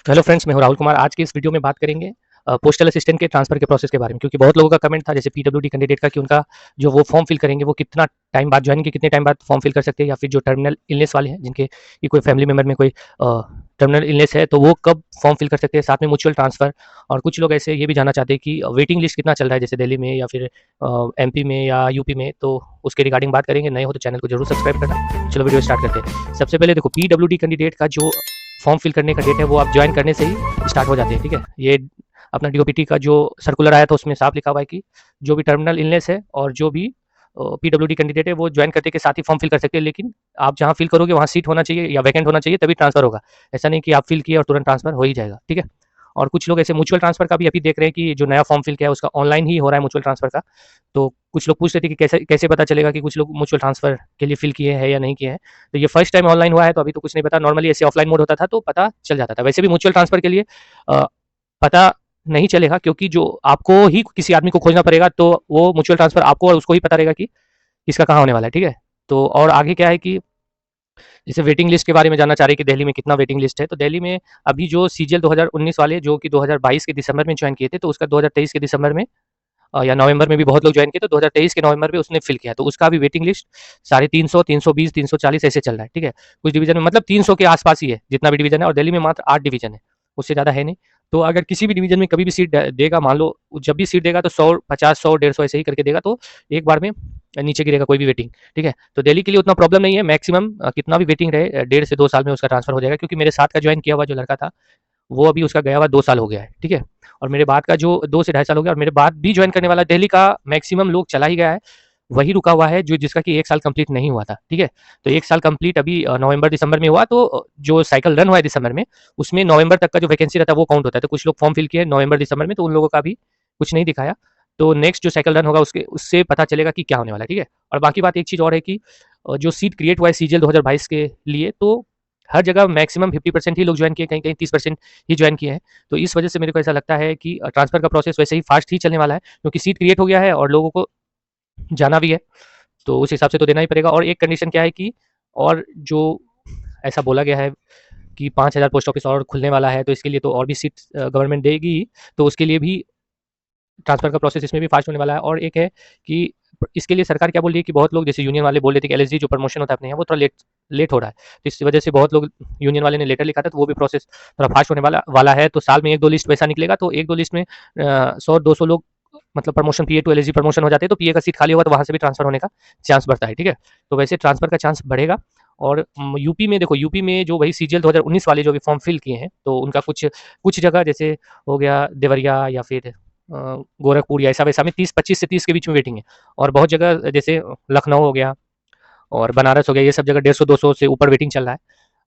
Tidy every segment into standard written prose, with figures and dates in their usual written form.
तो hello friends, मैं हूं राहुल कुमार। आज की इस वीडियो में बात करेंगे पोस्टल असिस्टेंट के ट्रांसफर के प्रोसेस के बारे में, क्योंकि बहुत लोगों का कमेंट था जैसे पीडब्ल्यूडी कैंडिडेट का कि उनका जो वो फॉर्म फिल करेंगे वो कितना टाइम बाद ज्वाइन के कितने टाइम बाद फॉर्म फिल कर सकते हैं, या फिर जो टर्मिनल इलनेस वाले हैं जिनके कि कोई फैमिली मेम्बर में कोई टर्मिनल इलनेस है तो वो कब फॉर्म फिल कर सकते हैं, साथ में म्यूचुअल ट्रांसफर। और कुछ लोग ऐसे ये भी जानना चाहते हैं कि वेटिंग लिस्ट कितना चल रहा है जैसे दिल्ली में या फिर एमपी में या यूपी में, तो उसके रिगार्डिंग बात करेंगे। नए हो तो चैनल को जरूर सब्सक्राइब करना। चलो वीडियो स्टार्ट करते हैं। सबसे पहले देखो, पीडब्ल्यूडी कैंडिडेट का जो फॉर्म फिल करने का डेट है वो आप ज्वाइन करने से ही स्टार्ट हो जाते हैं। ठीक है, ये अपना डीओपीटी का जो सर्कुलर आया था उसमें साफ लिखा हुआ है कि जो भी टर्मिनल इलनेस है और जो भी पीडब्ल्यूडी कैंडिडेट है वो ज्वाइन करते के साथ ही फॉर्म फिल कर सकते हैं, लेकिन आप जहाँ फिल करोगे वहाँ सीट होना चाहिए या वैकेंट होना चाहिए तभी ट्रांसफर होगा। ऐसा नहीं कि आप फिल किए और तुरंत ट्रांसफर हो ही जाएगा। ठीक है, और कुछ लोग ऐसे म्यूचुअल ट्रांसफर का भी अभी देख रहे हैं कि जो नया फॉर्म फिल किया है उसका ऑनलाइन ही हो रहा है म्यूचुअल ट्रांसफर का। तो कुछ लोग पूछ रहे थे कि कैसे कैसे पता चलेगा कि कुछ लोग म्यूचुअल ट्रांसफर के लिए फिल किए हैं या नहीं किए हैं। तो ये फर्स्ट टाइम ऑनलाइन हुआ है तो अभी तो कुछ नहीं पता। नॉर्मली ऐसे ऑफलाइन मोड होता था तो पता चल जाता था। वैसे भी म्यूचुअल ट्रांसफर के लिए पता नहीं चलेगा, क्योंकि जो आपको ही किसी आदमी को खोजना पड़ेगा तो वो म्यूचुअल ट्रांसफर आपको और उसको ही पता रहेगा कि किसका कहाँ होने वाला है। ठीक है, तो और आगे क्या है कि जैसे वेटिंग लिस्ट के बारे में जानना चाह रहे हैं कि दिल्ली में कितना वेटिंग लिस्ट है। तो दिल्ली में अभी जो सीजीएल 2019 वाले जो कि 2022 के दिसंबर में ज्वाइन किए थे, तो उसका 2023 के दिसंबर में या नवंबर में भी बहुत लोग ज्वाइन किए, तो 2023 के नवंबर में उसने फिल किया, तो उसका भी वेटिंग लिस्ट 350, 320, 340 ऐसे चल रहा है। ठीक है, कुछ डिवीजन में मतलब 300 के आसपास ही है जितना भी डिवीजन है, और दिल्ली में मात्र 8 डिवीजन है, उससे ज़्यादा है नहीं। तो अगर किसी भी डिवीजन में कभी भी सीट देगा, मान लो जब भी सीट देगा तो 100, 50, 100, 150 ऐसे ही करके देगा, तो एक बार में नीचे गिरेगा कोई भी वेटिंग। ठीक है, तो दिल्ली के लिए उतना प्रॉब्लम नहीं है। मैक्सिमम कितना भी वेटिंग रहे 1.5 से 2 साल में उसका ट्रांसफर हो जाएगा, क्योंकि मेरे साथ का ज्वाइन किया हुआ जो लड़का था वो अभी उसका गया हुआ 2 साल हो गया है। ठीक है, और मेरे बाद का जो 2 से ढाई साल हो गया, और मेरे बाद भी ज्वाइन करने वाला दिल्ली का मैक्सिमम लोग चला ही गया है, वही रुका हुआ है जो जिसका कि 1 साल कंप्लीट नहीं हुआ था। ठीक है, तो 1 साल कंप्लीट अभी नवंबर दिसंबर में हुआ, तो जो साइकिल रन हुआ है दिसंबर में उसमें नवंबर तक का जो वैकेंसी रहता है वो काउंट होता है। तो कुछ लोग फॉर्म फिल किए नवंबर दिसंबर में, तो उन लोगों का भी कुछ नहीं दिखाया। तो नेक्स्ट जो साइकिल रन होगा उसके उससे पता चलेगा कि क्या होने वाला है। ठीक है, और बाकी बात एक चीज़ और है कि जो सीट क्रिएट हुआ है सीजीएल 2022 के लिए, तो हर जगह मैक्सिमम 50% ही लोग ज्वाइन किए, कहीं-कहीं 30% ही ज्वाइन किए हैं। तो इस वजह से मेरे को ऐसा लगता है कि ट्रांसफर का प्रोसेस वैसे ही फास्ट ही चलने वाला है, क्योंकि सीट क्रिएट हो गया है और लोगों को जाना भी है, तो उस हिसाब से तो देना ही पड़ेगा। और एक कंडीशन क्या है कि और जो ऐसा बोला गया है कि 5000 पोस्ट ऑफिस और खुलने वाला है, तो इसके लिए तो और भी सीट गवर्नमेंट देगी, तो उसके लिए भी ट्रांसफर का प्रोसेस इसमें भी फास्ट होने वाला है। और एक है कि इसके लिए सरकार क्या बोल रही है कि बहुत लोग जैसे यूनियन वाले बोल रहे थे कि एलएसजी जो प्रमोशन होता है अपने यहाँ वो थोड़ा लेट लेट हो रहा है, तो इस वजह से बहुत लोग यूनियन वाले ने लेटर लिखा था, तो वो भी प्रोसेस थोड़ा फास्ट होने वाला है। तो साल में 1-2 लिस्ट वैसा निकलेगा, तो 1-2 लिस्ट में 100-200 लोग मतलब promotion PA to LSG promotion हो जाते हैं, तो पीए का सीट खाली होगा तो वहाँ से भी ट्रांसफर होने का चांस बढ़ता है। ठीक है, तो वैसे ट्रांसफर का चांस बढ़ेगा। और यूपी में देखो, यूपी में जो वही सीजीएल 2019 वाले जो भी फॉर्म फिल किए हैं, तो उनका कुछ कुछ जगह जैसे हो गया देवरिया या फिर गोरखपुर या ऐसा वैसा में 25 से 30 के बीच में वेटिंग है। और बहुत जगह जैसे लखनऊ हो गया और बनारस हो गया, ये सब जगह 150-200 से ऊपर वेटिंग चल रहा है।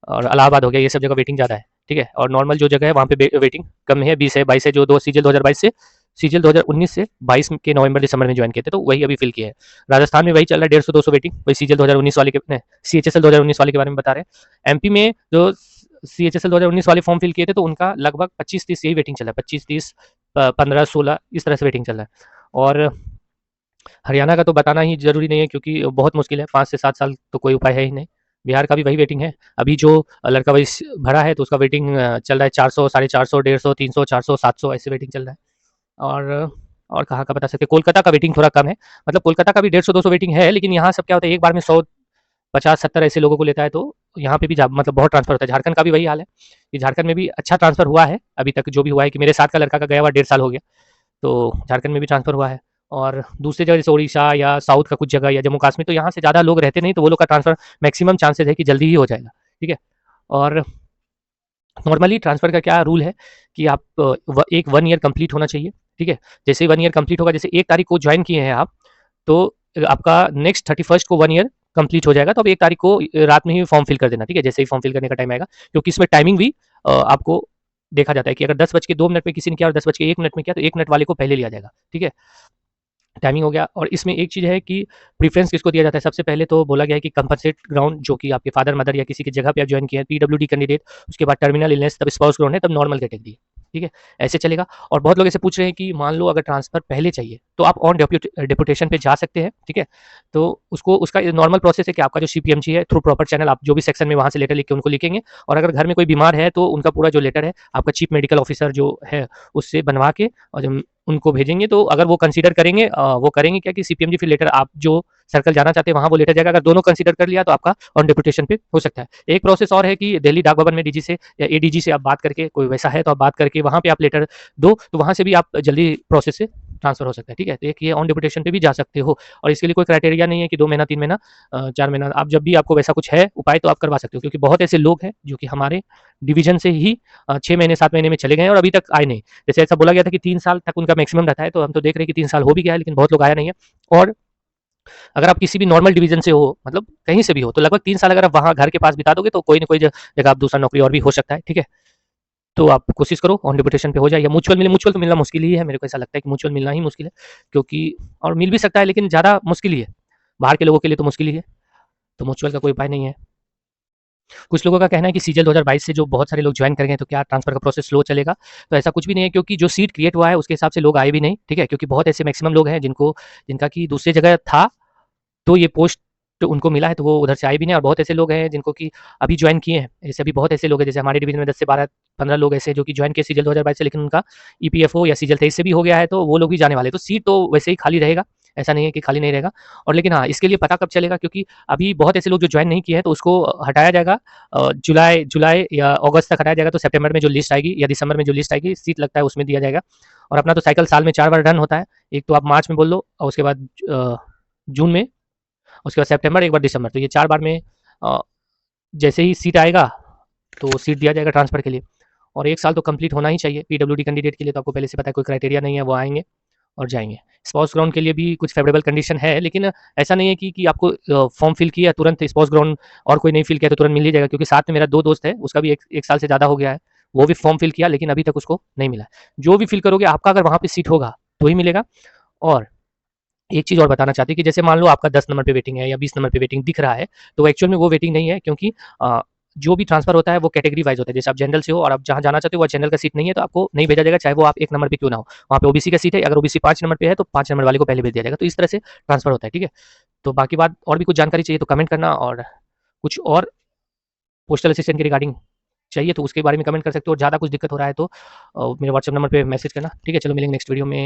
और इलाहाबाद हो गया, ये सब जगह वेटिंग ज़्यादा है। ठीक है, और नॉर्मल जो जगह है वहाँ पे वेटिंग कम है, 20 है, 22 है, जो दो सीजीएल 2022 से सीजीएल 2019 से 22 के नवंबर दिसंबर में ज्वाइन किए थे, तो वही अभी फिल किए हैं। राजस्थान में वही चल रहा है 150-200 वेटिंग, वही सीजीएल 2019 वाले के सीएचएसएल 2019 वाले के बारे में बता रहे हैं। एमपी में जो सीएचएसएल 2019 वाले फॉर्म फिल किए थे तो उनका लगभग 25-30 यही वेटिंग चल रहा है, 25-30, 15-16 इस तरह से वेटिंग चल रहा है। और हरियाणा का तो बताना ही ज़रूरी नहीं है, क्योंकि बहुत मुश्किल है, 5 से 7 साल तो कोई उपाय है ही नहीं। बिहार का भी वही वेटिंग है। अभी जो लड़का वही भरा है तो उसका वेटिंग चल रहा है 400, 450, 150, 300, 400, 700 ऐसे वेटिंग चल रहा है। और और कहाँ का बता सकते हैं, कोलकाता का वेटिंग थोड़ा कम है, मतलब कोलकाता का भी 150-200 वेटिंग है, लेकिन यहाँ सब क्या होता है एक बार में 100, 50, 70 ऐसे लोगों को लेता है, तो यहाँ पे भी मतलब बहुत ट्रांसफर होता है। झारखंड का भी वही हाल है कि झारखंड में भी अच्छा ट्रांसफर हुआ है अभी तक, जो भी हुआ है कि मेरे साथ का लड़का का गया हुआ 1.5 साल हो गया, तो झारखंड में भी ट्रांसफर हुआ है। और दूसरी जगह जैसे उड़ीसा या साउथ का कुछ जगह या जम्मू कश्मीर, तो यहाँ से ज़्यादा लोग रहते नहीं, तो वो लोग का ट्रांसफर मैक्सिमम चांसेस है कि जल्दी ही हो जाएगा। ठीक है, और नॉर्मली ट्रांसफर का क्या रूल है कि आप एक 1 ईयर कंप्लीट होना चाहिए। ठीक है, जैसे ही 1 ईयर कंप्लीट होगा, जैसे 1 तारीख को ज्वाइन किए हैं आप, तो आपका नेक्स्ट 31st को 1 ईयर कंप्लीट हो जाएगा, तो अब 1 तारीख को रात में ही फॉर्म फिल कर देना। ठीक है, जैसे ही फॉर्म फिल करने का टाइम आएगा, क्योंकि इसमें टाइमिंग भी आपको देखा जाता है कि अगर 10:02 में किसी ने किया और 10:01 में किया, तो 1 मिनट वाले को पहले लिया जाएगा। ठीक है, टाइमिंग हो गया। और इसमें एक चीज़ है कि प्रेफरेंस किसको दिया जाता है। सबसे पहले तो बोला गया है कि कंपनसेट ग्राउंड, जो कि आपके फादर मदर या किसी की जगह पे आप ज्वाइन किए हैं, पीडब्ल्यूडी कैंडिडेट, उसके बाद टर्मिनल इलनेस, तब स्पाउस ग्राउंड है, तब नॉर्मल कैटेगरी। ठीक है, ऐसे चलेगा। और बहुत लोग ऐसे पूछ रहे हैं कि मान लो अगर ट्रांसफ़र पहले चाहिए, तो आप ऑन डेपुटेशन पे जा सकते हैं, ठीक है? तो उसको उसका नॉर्मल प्रोसेस है कि आपका जो सीपीएमजी है, थ्रू प्रॉपर चैनल आप जो भी सेक्शन में वहाँ से लेटर लिख के उनको लिखेंगे, और अगर घर में कोई बीमार है, तो उनका पूरा जो लेटर है, आपका चीफ मेडिकल ऑफिसर जो है, उससे बनवा के और जब उनको भेजेंगे, तो अगर वो कंसीडर करेंगे, वो करेंगे क्या कि सीपीएमजी फिर लेटर आप जो सर्कल जाना चाहते हैं वहाँ वो लेटर जाएगा। अगर दोनों कंसीडर कर लिया तो आपका ऑन डेपुटेशन पे हो सकता है। एक प्रोसेस और है कि दिल्ली डाक भवन में डीजी से या एडीजी से आप बात करके, कोई वैसा है तो आप बात करके वहाँ पे आप लेटर दो, तो वहाँ से भी आप जल्दी प्रोसेस से ट्रांसफर हो सकता है, ठीक है? तो एक ये ऑन डेपुटेशन पे भी जा सकते हो, और इसके लिए कोई क्राइटेरिया नहीं है कि 2 महीना 3 महीना 4 महीना, आप जब भी आपको वैसा कुछ है उपाय तो आप करवा सकते हो, क्योंकि बहुत ऐसे लोग हैं जो कि हमारे डिवीजन से ही 6 महीने 7 महीने में चले गए हैं और अभी तक आए नहीं। जैसे ऐसा बोला गया था कि 3 साल तक उनका मैक्सिमम रहता है, तो हम तो देख रहे हैं कि 3 साल हो भी गया है, लेकिन बहुत लोग आया नहीं है। और अगर आप किसी भी नॉर्मल डिवीजन से हो, मतलब कहीं से भी हो, तो लगभग 3 साल अगर आप वहाँ घर के पास बिता दोगे, तो कोई ना कोई जगह आप दूसरा नौकरी और भी हो सकता है, ठीक है? तो आप कोशिश करो ऑन डेपुटेशन पे हो जाए, या म्यूचुअल मिले। म्यूचुअल तो मिलना मुश्किल ही है, मेरे को ऐसा लगता है कि म्यूचुअल मिलना ही मुश्किल है, क्योंकि और मिल भी सकता है लेकिन ज़्यादा मुश्किल ही है। बाहर के लोगों के लिए तो मुश्किल ही है, तो म्यूचुअल का कोई उपाय नहीं है। कुछ लोगों का कहना है कि सीजल 2022 से जो बहुत सारे लोग ज्वाइन कर गए हैं, तो क्या ट्रांसफर का प्रोसेस स्लो चलेगा? तो ऐसा कुछ भी नहीं है, क्योंकि जो सीट क्रिएट हुआ है उसके हिसाब से लोग आए भी नहीं, ठीक है? क्योंकि बहुत ऐसे मैक्सिमम लोग हैं जिनका कि दूसरी जगह था, तो ये पोस्ट तो उनको मिला है, तो वो उधर से आए भी नहीं, और बहुत ऐसे लोग हैं जिनको कि अभी ज्वाइन किए हैं। जैसे अभी बहुत ऐसे लोग हैं, जैसे हमारे डिवीजन में 10 से 12-15 लोग ऐसे हैं जो कि ज्वाइन किए सीजल 2022 से, लेकिन उनका ईपीएफओ या सीजल 23 से भी हो गया है, तो वो लोग भी जाने वाले हैं। तो सीट तो वैसे ही खाली रहेगा, ऐसा नहीं है कि खाली नहीं रहेगा। और लेकिन हाँ, इसके लिए पता कब चलेगा, क्योंकि अभी बहुत ऐसे लोग जो ज्वाइन नहीं किए हैं, तो उसको हटाया जाएगा, जुलाई जुलाई या अगस्त तक हटाया जाएगा, तो सितंबर में जो लिस्ट आएगी या दिसंबर में जो लिस्ट आएगी, सीट लगता है उसमें दिया जाएगा। और अपना तो साइकिल साल में 4 बार रन होता है। एक तो आप मार्च में बोल लो, और उसके बाद जून में, उसके बाद सितंबर, एक बार दिसंबर, तो ये 4 बार में अ, जैसे ही सीट आएगा तो सीट दिया जाएगा ट्रांसफ़र के लिए। और 1 साल तो कंप्लीट होना ही चाहिए पीडब्ल्यूडी कैंडिडेट के लिए, तो आपको पहले से पता है, कोई क्राइटेरिया नहीं है, वो आएँगे और जाएँगे। स्पोर्ट्स ग्राउंड के लिए भी कुछ फेवरेबल कंडीशन है, लेकिन ऐसा नहीं है कि आपको फॉर्म फिल किया तुरंत स्पोर्ट्स ग्राउंड और कोई नहीं फिल किया तो तुरंत मिल ही जाएगा, क्योंकि साथ में मेरा 2 दोस्त है, उसका भी 1 साल से ज़्यादा हो गया है। वो भी फॉर्म फिल किया, लेकिन अभी तक उसको नहीं मिला है। जो भी फिल करोगे आपका अगर वहाँ पे सीट होगा, तो ही मिलेगा। और एक चीज़ और बताना चाहती हूँ कि जैसे मान लो आपका 10 नंबर पे वेटिंग है या 20 नंबर पे वेटिंग दिख रहा है, तो एक्चुअल में वो वेटिंग नहीं है, क्योंकि जो भी ट्रांसफ़र होता है वो कैटेगरी वाइज़ होता है। जैसे आप जनरल से हो और आप जहाँ जाना चाहते हो वो जनरल का सीट नहीं है, तो आपको नहीं भेजा जाएगा, चाहे वो आप 1 नंबर पे क्यों ना हो। वहाँ पे ओबीसी का सीट है, अगर ओबीसी 5 नंबर पे है, तो 5 नंबर वाले को पहले भेज दिया जाएगा। तो इस तरह से ट्रांसफ़र होता है, ठीक है? तो बाकी बात और भी कुछ जानकारी चाहिए तो कमेंट करना, और कुछ और पोस्टल असिस्टेंट के रिगार्डिंग चाहिए तो उसके बारे में कमेंट कर सकते हो, और ज़्यादा कुछ दिक्कत हो रहा है तो मेरे व्हाट्सएप नंबर पे मैसेज करना, ठीक है? चलो मिलेंगे नेक्स्ट वीडियो में।